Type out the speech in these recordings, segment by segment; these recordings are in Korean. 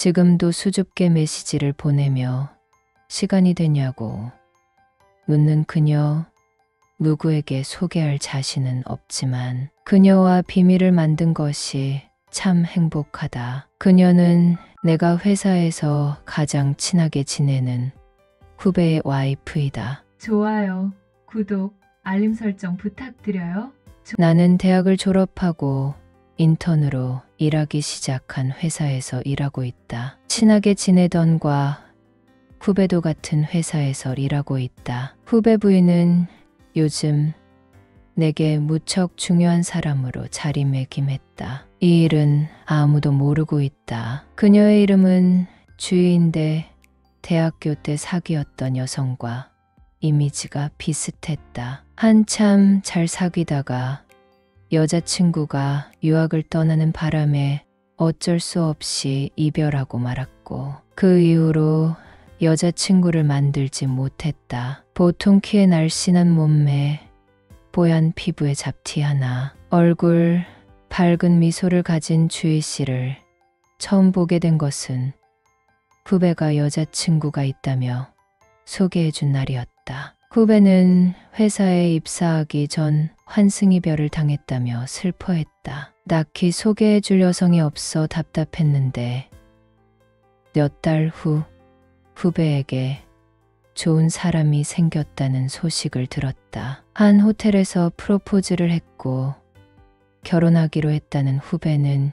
지금도 수줍게 메시지를 보내며 시간이 되냐고 묻는 그녀. 누구에게 소개할 자신은 없지만 그녀와 비밀을 만든 것이 참 행복하다. 그녀는 내가 회사에서 가장 친하게 지내는 후배의 와이프이다. 좋아요, 구독, 알림 설정 부탁드려요. 나는 대학을 졸업하고 인턴으로 일하기 시작한 회사에서 일하고 있다. 친하게 지내던과 후배도 같은 회사에서 일하고 있다. 후배 부인은 요즘 내게 무척 중요한 사람으로 자리매김했다. 이 일은 아무도 모르고 있다. 그녀의 이름은 주희인데 대학교 때 사귀었던 여성과 이미지가 비슷했다. 한참 잘 사귀다가 여자친구가 유학을 떠나는 바람에 어쩔 수 없이 이별하고 말았고 그 이후로 여자친구를 만들지 못했다. 보통 키에 날씬한 몸매, 뽀얀 피부에 잡티 하나, 얼굴 밝은 미소를 가진 주희 씨를 처음 보게 된 것은 후배가 여자친구가 있다며 소개해준 날이었다. 후배는 회사에 입사하기 전 환승이별을 당했다며 슬퍼했다. 딱히 소개해줄 여성이 없어 답답했는데 몇 달 후 후배에게 좋은 사람이 생겼다는 소식을 들었다. 한 호텔에서 프로포즈를 했고 결혼하기로 했다는 후배는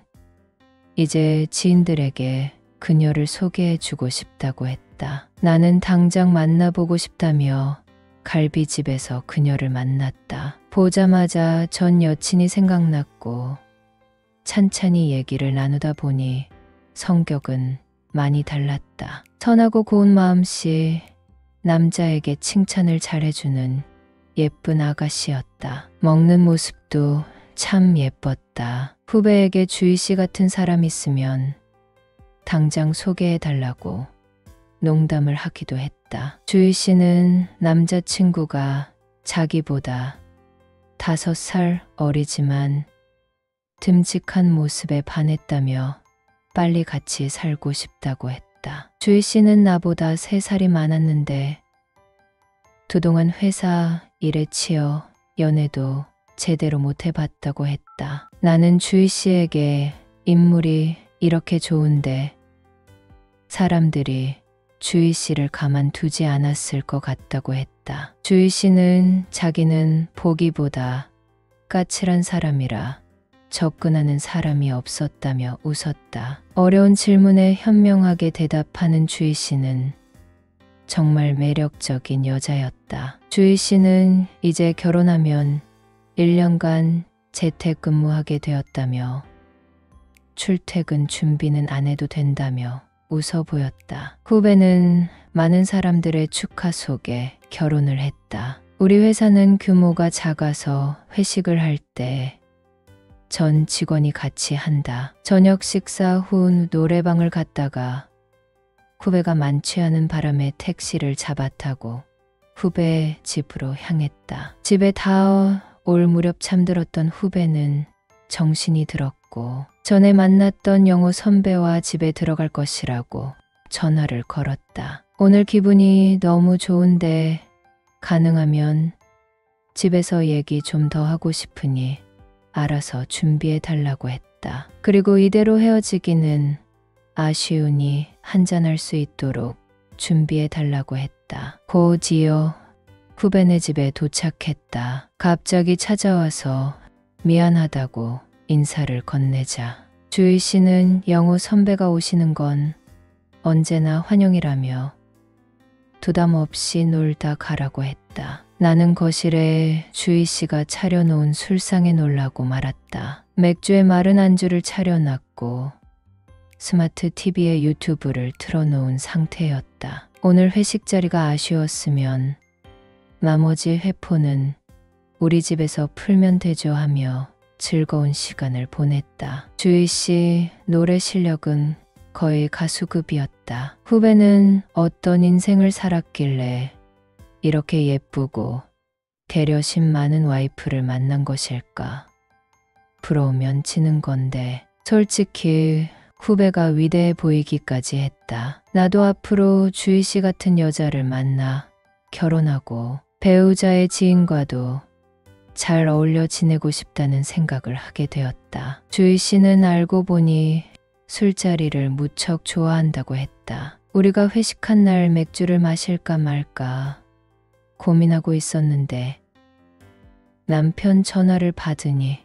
이제 지인들에게 그녀를 소개해주고 싶다고 했다. 나는 당장 만나보고 싶다며 갈비집에서 그녀를 만났다. 보자마자 전 여친이 생각났고 찬찬히 얘기를 나누다 보니 성격은 많이 달랐다. 선하고 고운 마음씨, 남자에게 칭찬을 잘해주는 예쁜 아가씨였다. 먹는 모습도 참 예뻤다. 후배에게 주희 씨 같은 사람 있으면 당장 소개해달라고 농담을 하기도 했다. 주희 씨는 남자친구가 자기보다 5살 어리지만 듬직한 모습에 반했다며 빨리 같이 살고 싶다고 했다. 주희 씨는 나보다 3살이 많았는데 그동안 회사 일에 치여 연애도 제대로 못 해봤다고 했다. 나는 주희 씨에게 인물이 이렇게 좋은데 사람들이 주희 씨를 가만두지 않았을 것 같다고 했다. 주희 씨는 자기는 보기보다 까칠한 사람이라 접근하는 사람이 없었다며 웃었다. 어려운 질문에 현명하게 대답하는 주희 씨는 정말 매력적인 여자였다. 주희 씨는 이제 결혼하면 1년간 재택근무하게 되었다며 출퇴근 준비는 안 해도 된다며 웃어 보였다. 후배는 많은 사람들의 축하 속에 결혼을 했다. 우리 회사는 규모가 작아서 회식을 할 때 전 직원이 같이 한다. 저녁 식사 후 노래방을 갔다가 후배가 만취하는 바람에 택시를 잡아 타고 후배의 집으로 향했다. 집에 다 올 무렵 잠들었던 후배는 정신이 들었고 전에 만났던 영호 선배와 집에 들어갈 것이라고 전화를 걸었다. 오늘 기분이 너무 좋은데 가능하면 집에서 얘기 좀 더 하고 싶으니 알아서 준비해 달라고 했다. 그리고 이대로 헤어지기는 아쉬우니 한잔할 수 있도록 준비해 달라고 했다. 곧이어 후배네 집에 도착했다. 갑자기 찾아와서 미안하다고 인사를 건네자 주희 씨는 영호 선배가 오시는 건 언제나 환영이라며 부담 없이 놀다 가라고 했다. 나는 거실에 주희 씨가 차려놓은 술상에 놀라고 말았다. 맥주에 마른 안주를 차려놨고 스마트 TV에 유튜브를 틀어놓은 상태였다. 오늘 회식 자리가 아쉬웠으면 나머지 회포는 우리 집에서 풀면 되죠 하며 즐거운 시간을 보냈다. 주희 씨 노래 실력은 거의 가수급이었다. 후배는 어떤 인생을 살았길래 이렇게 예쁘고 배려심 많은 와이프를 만난 것일까? 부러우면 지는 건데 솔직히 후배가 위대해 보이기까지 했다. 나도 앞으로 주희 씨 같은 여자를 만나 결혼하고 배우자의 지인과도 잘 어울려 지내고 싶다는 생각을 하게 되었다. 주희 씨는 알고 보니 술자리를 무척 좋아한다고 했다. 우리가 회식한 날 맥주를 마실까 말까 고민하고 있었는데 남편 전화를 받으니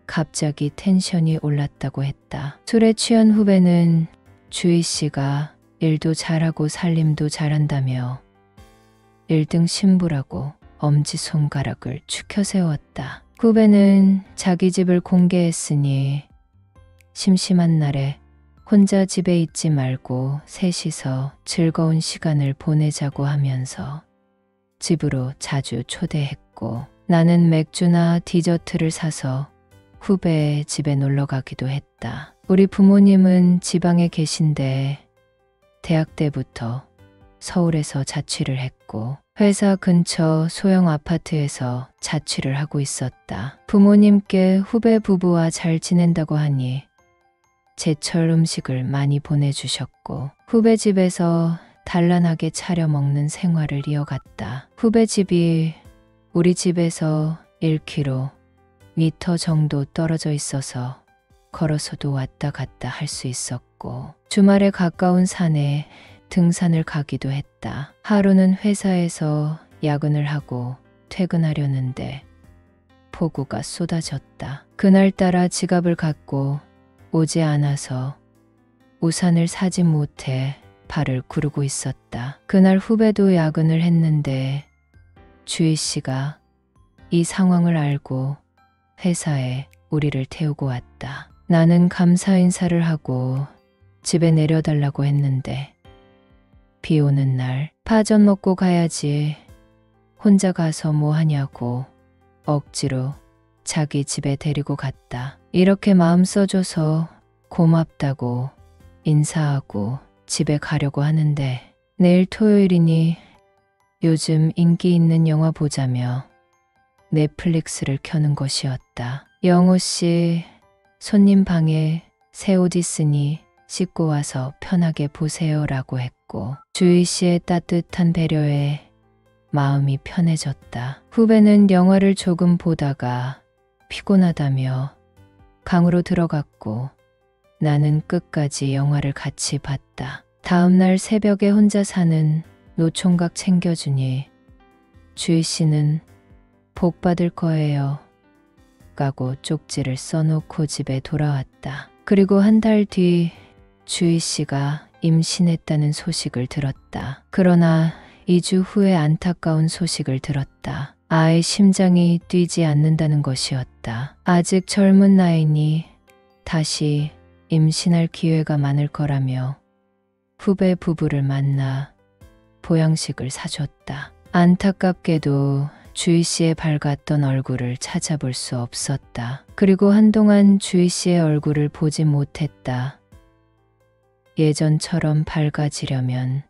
갑자기 텐션이 올랐다고 했다. 술에 취한 후배는 주희 씨가 일도 잘하고 살림도 잘한다며 1등 신부라고 엄지손가락을 축혀 세웠다. 후배는 자기 집을 공개했으니 심심한 날에 혼자 집에 있지 말고 셋이서 즐거운 시간을 보내자고 하면서 집으로 자주 초대했고 나는 맥주나 디저트를 사서 후배의 집에 놀러 가기도 했다. 우리 부모님은 지방에 계신데 대학 때부터 서울에서 자취를 했고 회사 근처 소형 아파트에서 자취를 하고 있었다. 부모님께 후배 부부와 잘 지낸다고 하니 제철 음식을 많이 보내주셨고 후배 집에서 단란하게 차려 먹는 생활을 이어갔다. 후배 집이 우리 집에서 1km 정도 떨어져 있어서 걸어서도 왔다 갔다 할 수 있었고 주말에 가까운 산에 등산을 가기도 했다. 하루는 회사에서 야근을 하고 퇴근하려는데 폭우가 쏟아졌다. 그날따라 지갑을 갖고 오지 않아서 우산을 사지 못해 발을 구르고 있었다. 그날 후배도 야근을 했는데 주희 씨가 이 상황을 알고 회사에 우리를 태우고 왔다. 나는 감사 인사를 하고 집에 내려달라고 했는데 비 오는 날 파전 먹고 가야지 혼자 가서 뭐 하냐고 억지로 자기 집에 데리고 갔다. 이렇게 마음 써줘서 고맙다고 인사하고 집에 가려고 하는데 내일 토요일이니 요즘 인기 있는 영화 보자며 넷플릭스를 켜는 것이었다. 영호 씨, 손님 방에 새 옷 있으니 씻고 와서 편하게 보세요라고 했고 주희 씨의 따뜻한 배려에 마음이 편해졌다. 후배는 영화를 조금 보다가 피곤하다며 방으로 들어갔고 나는 끝까지 영화를 같이 봤다. 다음 날 새벽에 혼자 사는 노총각 챙겨주니 주희 씨는 복 받을 거예요. 까고 쪽지를 써놓고 집에 돌아왔다. 그리고 한 달 뒤 주희 씨가 임신했다는 소식을 들었다. 그러나 2주 후에 안타까운 소식을 들었다. 아이의 심장이 뛰지 않는다는 것이었다. 아직 젊은 나이니 다시 임신할 기회가 많을 거라며 후배 부부를 만나 보양식을 사줬다. 안타깝게도 주희 씨의 밝았던 얼굴을 찾아볼 수 없었다. 그리고 한동안 주희 씨의 얼굴을 보지 못했다. 예전처럼 밝아지려면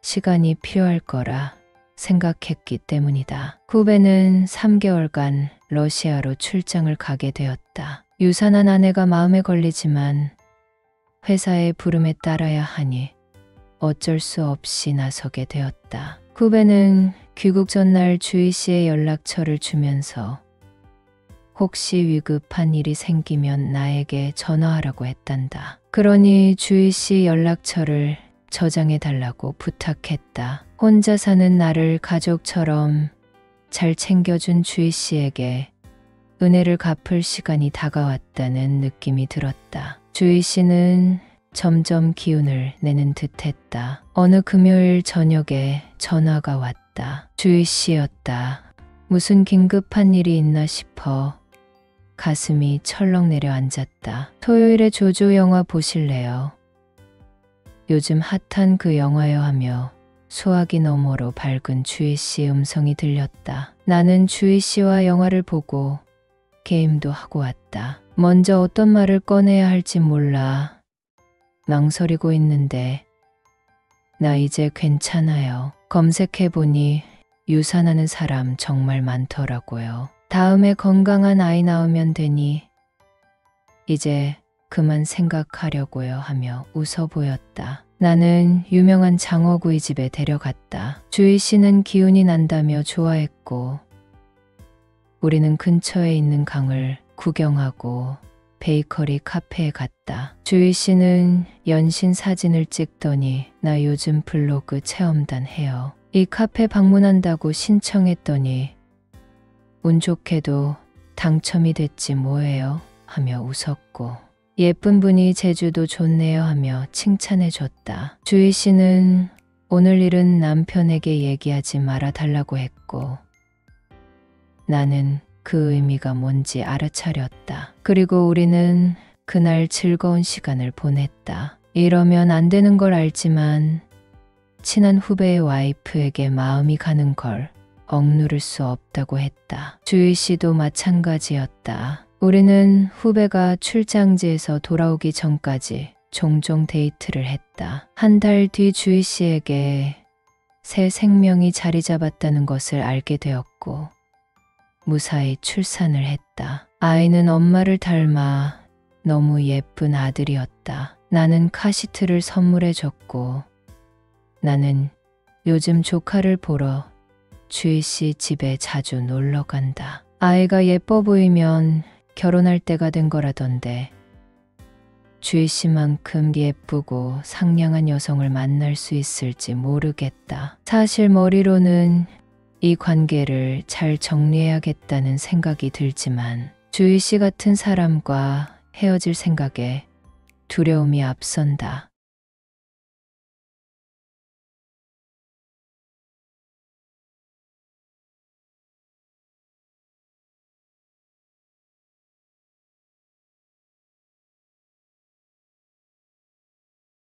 시간이 필요할 거라 생각했기 때문이다. 후배는 3개월간 러시아로 출장을 가게 되었다. 유산한 아내가 마음에 걸리지만 회사의 부름에 따라야 하니 어쩔 수 없이 나서게 되었다. 후배는 귀국 전날 주희 씨의 연락처를 주면서 혹시 위급한 일이 생기면 나에게 전화하라고 했단다. 그러니 주희 씨 연락처를 저장해 달라고 부탁했다. 혼자 사는 나를 가족처럼 잘 챙겨준 주희 씨에게 은혜를 갚을 시간이 다가왔다는 느낌이 들었다. 주희 씨는 점점 기운을 내는 듯했다. 어느 금요일 저녁에 전화가 왔다. 주희 씨였다. 무슨 긴급한 일이 있나 싶어 가슴이 철렁 내려앉았다. 토요일에 조조 영화 보실래요? 요즘 핫한 그 영화요 하며 소화기 너머로 밝은 주희 씨의 음성이 들렸다. 나는 주희 씨와 영화를 보고 게임도 하고 왔다. 먼저 어떤 말을 꺼내야 할지 몰라 망설이고 있는데 나 이제 괜찮아요. 검색해보니 유산하는 사람 정말 많더라고요. 다음에 건강한 아이 낳으면 되니 이제 그만 생각하려고요 하며 웃어 보였다. 나는 유명한 장어구이 집에 데려갔다. 주희 씨는 기운이 난다며 좋아했고 우리는 근처에 있는 강을 구경하고 베이커리 카페에 갔다. 주희 씨는 연신 사진을 찍더니 나 요즘 블로그 체험단 해요. 이 카페 방문한다고 신청했더니 운 좋게도 당첨이 됐지 뭐예요 하며 웃었고 예쁜 분이 제주도 좋네요 하며 칭찬해 줬다. 주희 씨는 오늘 일은 남편에게 얘기하지 말아 달라고 했고 나는 그 의미가 뭔지 알아차렸다. 그리고 우리는 그날 즐거운 시간을 보냈다. 이러면 안 되는 걸 알지만 친한 후배의 와이프에게 마음이 가는 걸 억누를 수 없다고 했다. 주희 씨도 마찬가지였다. 우리는 후배가 출장지에서 돌아오기 전까지 종종 데이트를 했다. 한 달 뒤 주희 씨에게 새 생명이 자리 잡았다는 것을 알게 되었고 무사히 출산을 했다. 아이는 엄마를 닮아 너무 예쁜 아들이었다. 나는 카시트를 선물해 줬고 나는 요즘 조카를 보러 주희 씨 집에 자주 놀러 간다. 아이가 예뻐 보이면 결혼할 때가 된 거라던데 주희 씨만큼 예쁘고 상냥한 여성을 만날 수 있을지 모르겠다. 사실 머리로는 이 관계를 잘 정리해야겠다는 생각이 들지만 주희 씨 같은 사람과 헤어질 생각에 두려움이 앞선다.